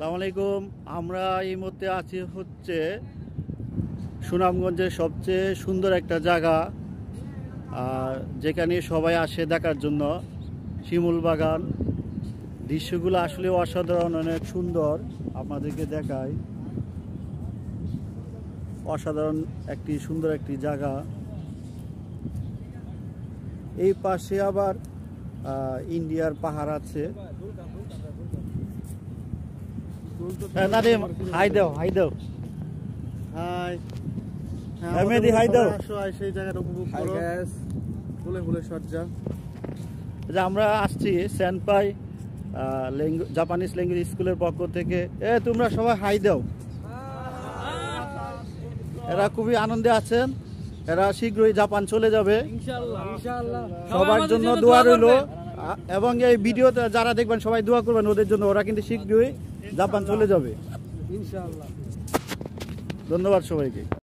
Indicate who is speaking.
Speaker 1: আসসালামু আলাইকুম। আমরা এই মুহূর্তে আছি হচ্ছে সুনামগঞ্জের সবচেয়ে সুন্দর একটা জায়গা, আর যেখানে সবাই আসে দেখার জন্য, শিমুল বাগান। দৃশ্যগুলো আসলে অসাধারণ, অনেক সুন্দর। আপনাদেরকে দেখাই, অসাধারণ একটি সুন্দর একটি জায়গা। এই পাশে আবার ইন্ডিয়ার পাহাড় আছে। হাই দাও, হাই দাও, হাই। মেহেদি হাই দাও। সেই জায়গাটা উপভোগ করো, ফুলে ফুলে সজ্জা। আমরা আসছি সেনপাই জাপানিজ ল্যাঙ্গুয়েজ স্কুলের পক্ষ থেকে। তোমরা সবাই হাই দাও। এরা খুবই আনন্দে আছেন, এরা শীঘ্রই জাপান চলে যাবে ইনশাআল্লাহ। সবার জন্য দোয়া রইল, এবং এই ভিডিওতে যারা দেখবেন সবাই দোয়া করবেন ওদের জন্য। ওরা কিন্তু শীঘ্রই জাপান চলে যাবে ইনশাআল্লাহ। ধন্যবাদ সবাইকে।